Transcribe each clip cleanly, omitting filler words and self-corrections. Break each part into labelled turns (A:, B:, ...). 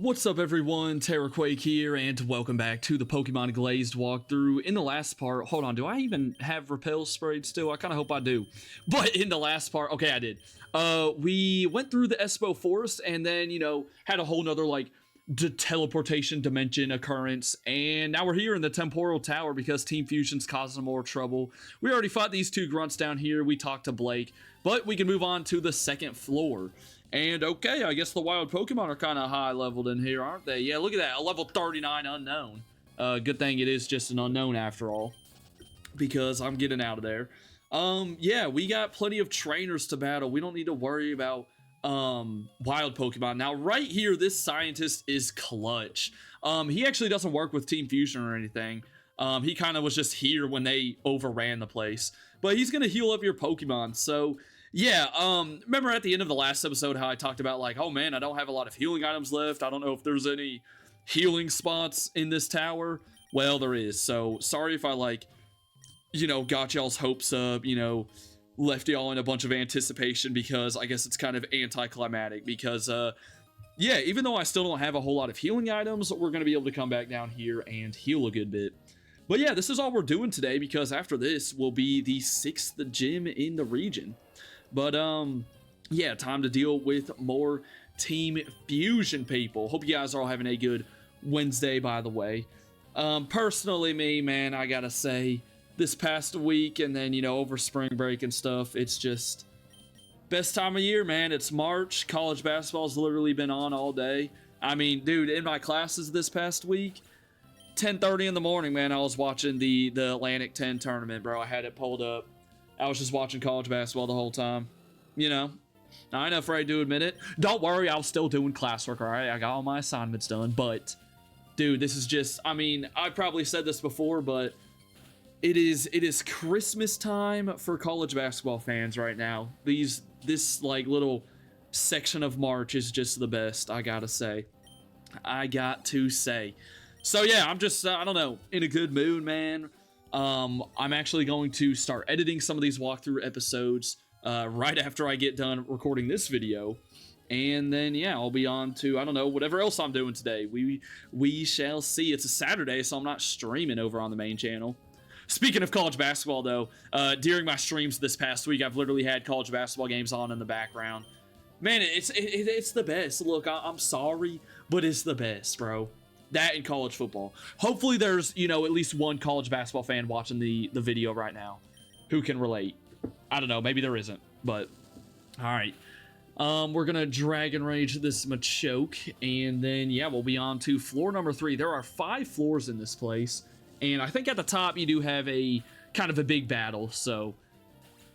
A: What's up everyone, Terraquake here, and welcome back to the Pokemon Glazed walkthrough. In the last part, hold on, do I even have Repel sprayed still? I kind of hope I do. But in the last part, okay, I did. We went through the Espo Forest and then, had a whole nother, teleportation dimension occurrence, and now we're here in the Temporal Tower because Team Fusion's causing more trouble. We already fought these two grunts down here, we talked to Blake, but we can move on to the second floor. And okay, I guess the wild Pokemon are kind of high leveled in here, aren't they? Yeah, look at that, a level 39 unknown. Good thing it is just an unknown after all, because I'm getting out of there. Yeah, we got plenty of trainers to battle. We don't need to worry about wild Pokemon. Now, right here, this scientist is clutch. He actually doesn't work with Team Fusion or anything. He kind of was just here when they overran the place. But he's gonna heal up your Pokemon, so... yeah, remember at the end of the last episode how I talked about, like, oh man, I don't have a lot of healing items left. I don't know if there's any healing spots in this tower. Well, there is. So, sorry if I, got y'all's hopes up, left y'all in a bunch of anticipation, because I guess it's kind of anticlimactic. Because, yeah, even though I still don't have a whole lot of healing items, we're going to be able to come back down here and heal a good bit. But yeah, this is all we're doing today, because after this will be the 6th gym in the region. But, yeah, time to deal with more Team Fusion people. Hope you guys are all having a good Wednesday, by the way. Personally, man, I gotta say, this past week and then, over spring break and stuff, it's just best time of year, man. It's March. College basketball's literally been on all day. I mean, dude, in my classes this past week, 10:30 in the morning, man, I was watching the Atlantic 10 tournament, bro. I had it pulled up. I was just watching college basketball the whole time. I ain't afraid to admit it. Don't worry, I was still doing classwork, alright? I got all my assignments done, but... dude, this is just... I mean, I've probably said this before, but... It is Christmas time for college basketball fans right now. This little section of March is just the best, I gotta say. I got to say. So, yeah, I'm just, I don't know, in a good mood, man. I'm actually going to start editing some of these walkthrough episodes right after I get done recording this video. And then, yeah, I'll be on to, I don't know, whatever else I'm doing today. We shall see. It's a Saturday, so I'm not streaming over on the main channel. Speaking of college basketball, though, during my streams this past week, I've literally had college basketball games on in the background. Man, it's the best. Look, I'm sorry, but it's the best, bro. That and college football. Hopefully there's, at least one college basketball fan watching the video right now who can relate. I don't know, maybe there isn't, but alright. We're gonna Dragon Rage this Machoke, and then, yeah, we'll be on to floor number 3. There are 5 floors in this place, and I think at the top you do have a kind of a big battle, so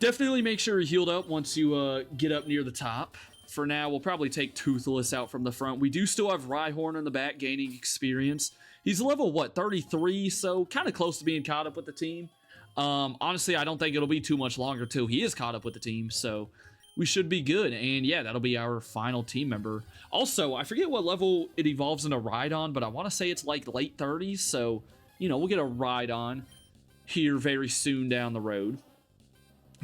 A: definitely make sure you're healed up once you get up near the top. For now, we'll probably take Toothless out from the front. We do still have Rhyhorn in the back gaining experience. He's level, what, 33? So kind of close to being caught up with the team. Honestly, I don't think it'll be too much longer till he is caught up with the team. So we should be good. And yeah, that'll be our final team member. Also, I forget what level it evolves into Rhydon, but I want to say it's like late 30s. So, we'll get a Rhydon here very soon down the road.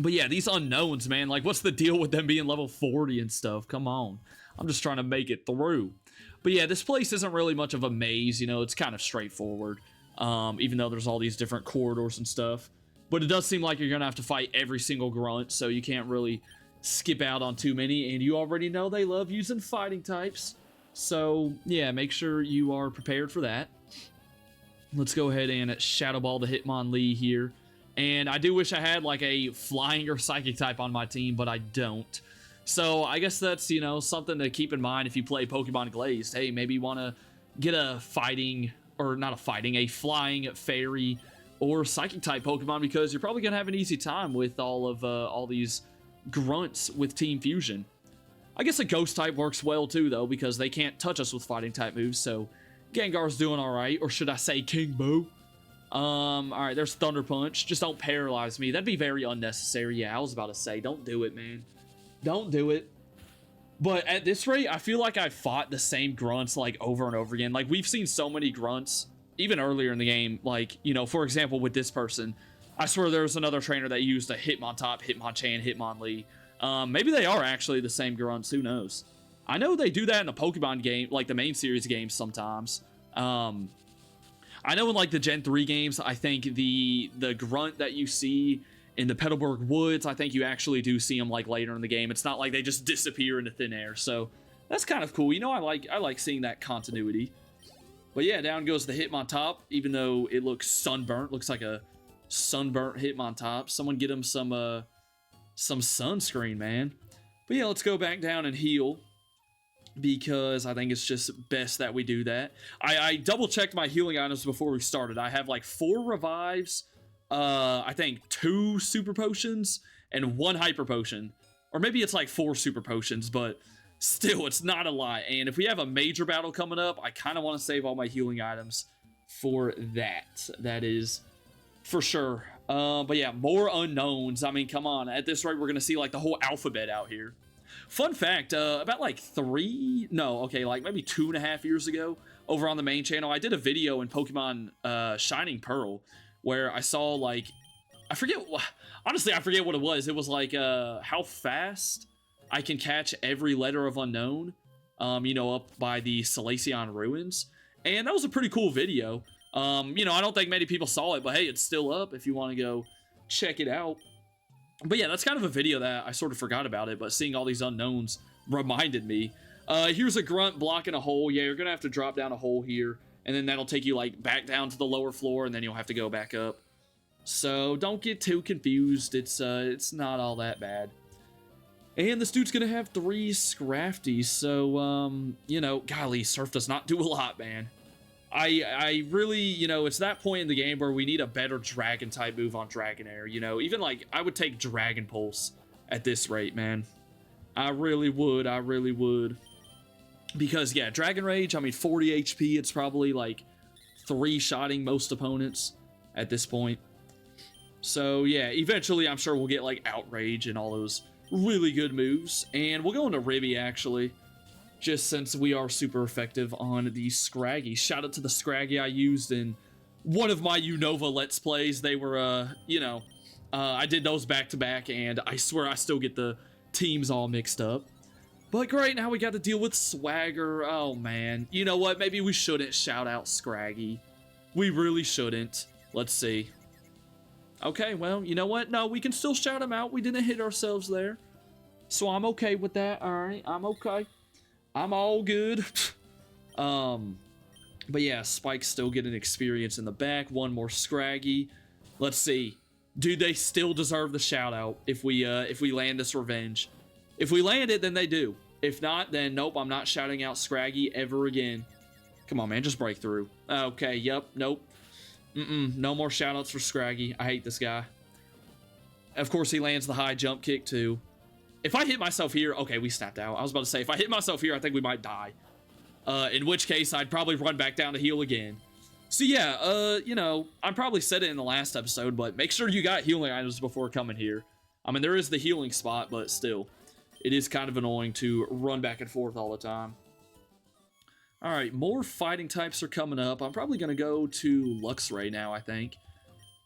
A: But yeah, these unknowns, man, what's the deal with them being level 40 and stuff? Come on. I'm just trying to make it through. But yeah, this place isn't really much of a maze, it's kind of straightforward. Even though there's all these different corridors and stuff. But it does seem like you're going to have to fight every single grunt, so you can't really skip out on too many. And you already know they love using fighting types. So yeah, make sure you are prepared for that. Let's go ahead and Shadow Ball the Hitmonlee here. And I do wish I had a flying or psychic type on my team, but I don't. So I guess that's, something to keep in mind if you play Pokemon Glazed. Hey, maybe you want to get a fighting, or not a fighting, a flying fairy or psychic type Pokemon, because you're probably going to have an easy time with all these grunts with Team Fusion. I guess a ghost type works well too, though, because they can't touch us with fighting type moves, so Gengar's doing alright, or should I say King Boo? Alright, there's Thunder Punch. Just don't paralyze me. That'd be very unnecessary. Yeah, I was about to say, don't do it, man. Don't do it. But at this rate, I feel like I've fought the same grunts, over and over again. We've seen so many grunts, even earlier in the game. For example, with this person, I swear there was another trainer that used a Hitmontop, Hitmonchan, Hitmonlee. Maybe they are actually the same grunts, who knows? I know they do that in the Pokemon game, like the main series games sometimes. I know in like the Gen 3 games, I think the grunt that you see in the Petalburg Woods, I think you actually do see them like later in the game. It's not like they just disappear into thin air. So that's kind of cool. You know, I like seeing that continuity. But yeah, down goes the Hitmontop, even though it looks sunburnt. Looks like a sunburnt Hitmontop. Someone get him some sunscreen, man. But yeah, let's go back down and heal, because I think it's just best that we do that. I double-checked my healing items before we started. I have like 4 revives, I think 2 super potions, and 1 hyper potion. Or maybe it's like 4 super potions, but still, it's not a lot. And if we have a major battle coming up, I kind of want to save all my healing items for that. That is for sure. But yeah, more unknowns. I mean, come on. At this rate, we're going to see like the whole alphabet out here. Fun fact, about like maybe 2.5 years ago, over on the main channel, I did a video in Pokemon Shining Pearl, where I saw like, I forget what it was. It was like how fast I can catch every letter of unknown, up by the Salacion ruins. And that was a pretty cool video. I don't think many people saw it, but hey, it's still up if you want to go check it out. But yeah, that's kind of a video that I sort of forgot about it, but seeing all these unknowns reminded me. Here's a grunt blocking a hole. Yeah, you're going to have to drop down a hole here, and then that'll take you like back down to the lower floor, and then you'll have to go back up. So don't get too confused. It's not all that bad. And this dude's going to have 3 Scrafties, so, golly, Surf does not do a lot, man. I really, it's that point in the game where we need a better dragon type move on Dragonair, even like I would take Dragon Pulse at this rate, man. I really would. Because yeah, Dragon Rage, I mean 40 HP, it's probably like 3-shotting most opponents at this point. So yeah, eventually I'm sure we'll get like Outrage and all those really good moves, and we'll go into Ribby actually. Just since we are super effective on the Scraggy. Shout out to the Scraggy I used in one of my Unova Let's Plays. They were, I did those back to back, and I swear I still get the teams all mixed up. But great, now we got to deal with Swagger. Oh man, you know what? Maybe we shouldn't shout out Scraggy. We really shouldn't. Let's see. Okay, well, you know what? No, we can still shout him out. We didn't hit ourselves there. So I'm okay with that. All right, I'm okay. I'm all good. But yeah, Spike's still getting experience in the back. 1 more Scraggy. Let's see. Do they still deserve the shout out if we land this revenge? If we land it, then they do. If not, then nope, I'm not shouting out Scraggy ever again. Come on, man, just break through. Okay, yep, nope. No more shout outs for Scraggy. I hate this guy. Of course, he lands the high jump kick too. If I hit myself here, okay, we snapped out. I was about to say, if I hit myself here, I think we might die. In which case, I'd probably run back down to heal again. So yeah, I probably said it in the last episode, but make sure you got healing items before coming here. I mean, there is the healing spot, but still, it is kind of annoying to run back and forth all the time. All right, more fighting types are coming up. I'm probably going to go to Luxray now, I think,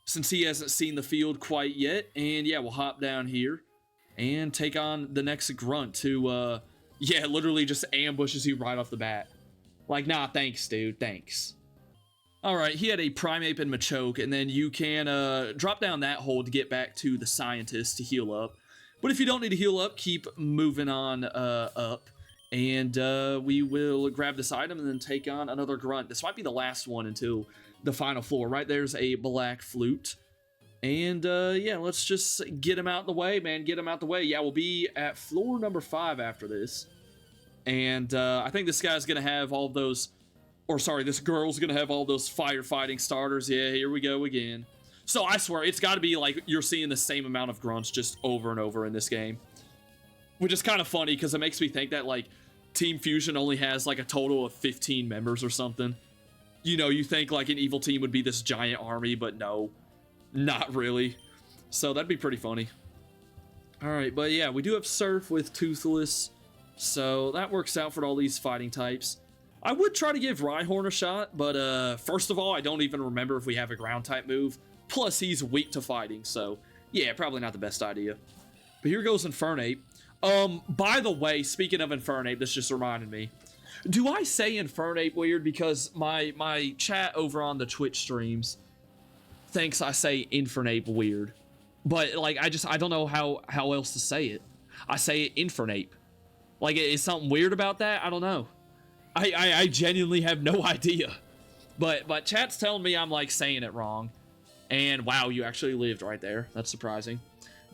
A: since he hasn't seen the field quite yet. And yeah, we'll hop down here and take on the next grunt who, yeah, literally just ambushes you right off the bat. Like, nah, thanks, dude, thanks. All right, he had a Primeape and Machoke, and then you can drop down that hole to get back to the Scientist to heal up. But if you don't need to heal up, keep moving on up, and we will grab this item and then take on another grunt. This might be the last one until the final floor. Right there's a Black Flute. And, yeah, let's just get him out the way, man. Get him out the way. Yeah, we'll be at floor number 5 after this. And, I think this guy's gonna have all those... Or, sorry, this girl's gonna have all those firefighting starters. Yeah, here we go again. So, I swear, it's gotta be, like, you're seeing the same amount of grunts just over and over in this game. Which is kind of funny, because it makes me think that, like, Team Fusion only has, like, a total of 15 members or something. You know, you think, like, an evil team would be this giant army, but no. Not really. So that'd be pretty funny. Alright, but yeah, we do have Surf with Toothless. So that works out for all these fighting types. I would try to give Rhyhorn a shot, but first of all, I don't even remember if we have a ground type move. Plus, he's weak to fighting, so yeah, probably not the best idea. But here goes Infernape. By the way, speaking of Infernape, this just reminded me. Do I say Infernape weird? Because my chat over on the Twitch streams thinks I say Infernape weird. But, like, I don't know how else to say it. I say it Infernape. Like, is something weird about that? I don't know. I genuinely have no idea. But chat's telling me I'm, like, saying it wrong. And, wow, you actually lived right there. That's surprising.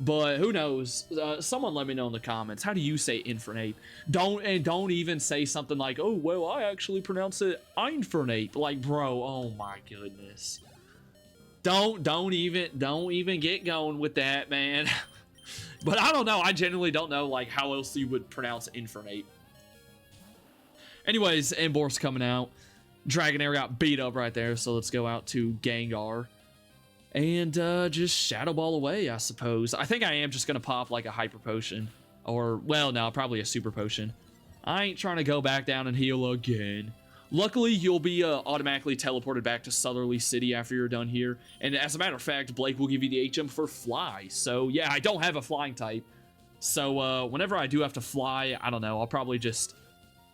A: But who knows? Someone let me know in the comments. How do you say Infernape? Don't even say something like, oh, well, I actually pronounce it Infernape. Like, bro, oh my goodness. Don't even get going with that, man. But I don't know. I genuinely don't know, like, how else you would pronounce Infernape. Anyways, Embor's coming out. Dragonair got beat up right there, so let's go out to Gengar. And just Shadow Ball away, I suppose. I think I am just going to pop like a Hyper Potion. Or, well, no, probably a Super Potion. I ain't trying to go back down and heal again. Luckily, you'll be automatically teleported back to Southerly City after you're done here. And as a matter of fact, Blake will give you the HM for Fly. So, yeah, I don't have a Flying type. So, whenever I do have to fly, I don't know, I'll probably just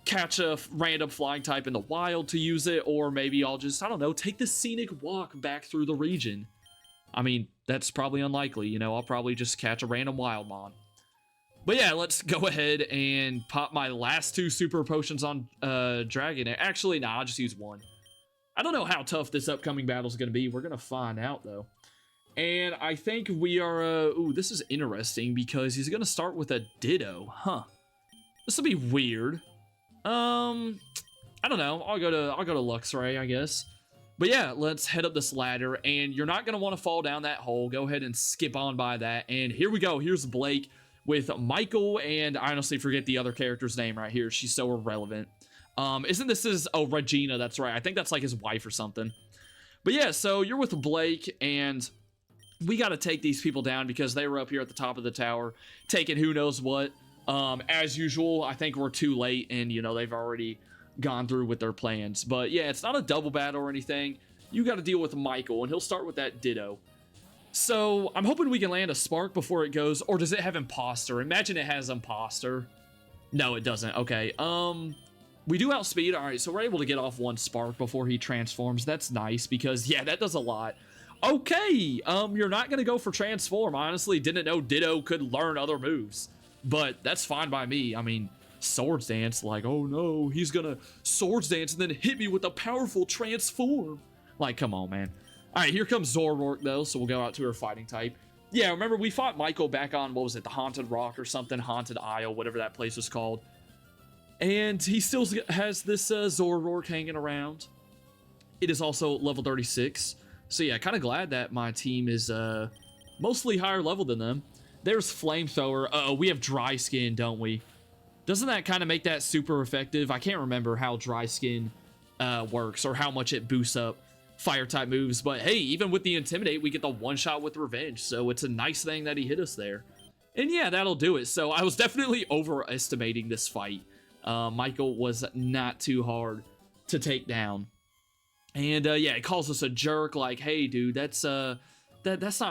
A: catch a random Flying type in the wild to use it. Or maybe I'll just, I don't know, take the scenic walk back through the region. I mean, that's probably unlikely, you know, I'll probably just catch a random Wildmon. But yeah, let's go ahead and pop my last 2 Super Potions on Dragonair. Actually, nah, I'll just use 1. I don't know how tough this upcoming battle is going to be. We're going to find out, though. And I think we are, ooh, this is interesting because he's going to start with a Ditto. Huh. This will be weird. I don't know. I'll go to Luxray, I guess. But yeah, let's head up this ladder, and you're not going to want to fall down that hole. Go ahead and skip on by that, and here we go. Here's Blake with Michael, and I honestly forget the other character's name right here. She's so irrelevant. Isn't this oh, Regina, that's right. I think that's like his wife or something. But yeah, so you're with Blake, and we got to take these people down because they were up here at the top of the tower, taking who knows what. As usual, I think we're too late, and, you know, they've already gone through with their plans. But yeah, it's not a double battle or anything. You got to deal with Michael, and he'll start with that Ditto. So I'm hoping we can land a Spark before it goes, or does it have Imposter? Imagine it has Imposter. No, it doesn't. Okay, we do outspeed. All right, so we're able to get off 1 Spark before he transforms. That's nice because, yeah, that does a lot. Okay, you're not gonna go for Transform. I honestly didn't know Ditto could learn other moves, but that's fine by me. I mean, Swords Dance, like, oh no, he's gonna Swords Dance and then hit me with a powerful Transform. Like, come on, man. All right, here comes Zoroark, though, so we'll go out to her Fighting type. Yeah, remember, we fought Michael back on, what was it, the Haunted Rock or something, Haunted Isle, whatever that place was called. And he still has this Zoroark hanging around. It is also level 36. So yeah, kind of glad that my team is mostly higher level than them. There's Flamethrower. Uh-oh, we have Dry Skin, don't we? Doesn't that kind of make that super effective? I can't remember how Dry Skin works or how much it boosts up fire type moves, but hey, even with the Intimidate, we get the one shot with Revenge, so it's a nice thing that he hit us there. And yeah, that'll do it. So I was definitely overestimating this fight. Michael was not too hard to take down. And yeah, it calls us a jerk, like, hey dude, that's not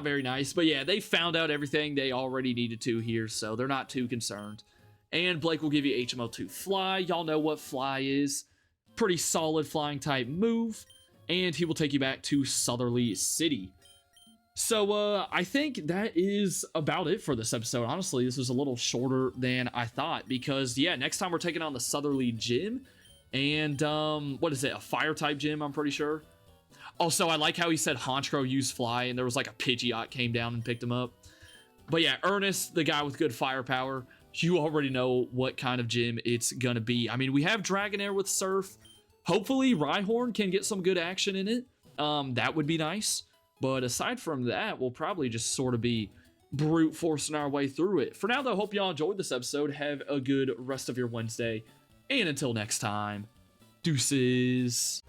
A: very nice. But yeah, they found out everything they already needed to here, so they're not too concerned. And Blake will give you HMO2 Fly. Y'all know what Fly is. Pretty solid flying type move. And he will take you back to Southerly City. So, I think that is about it for this episode. Honestly, this was a little shorter than I thought. Because, yeah, next time we're taking on the Southerly Gym. And, what is it? A fire type gym, I'm pretty sure. Also, I like how he said Honchkrow used Fly. And there was like a Pidgeot came down and picked him up. But yeah, Ernest, the guy with good firepower. You already know what kind of gym it's gonna be. I mean, we have Dragonair with Surf. Hopefully, Rhyhorn can get some good action in it. That would be nice. But aside from that, we'll probably just sort of be brute forcing our way through it. For now, though, hope y'all enjoyed this episode. Have a good rest of your Wednesday. And until next time, deuces.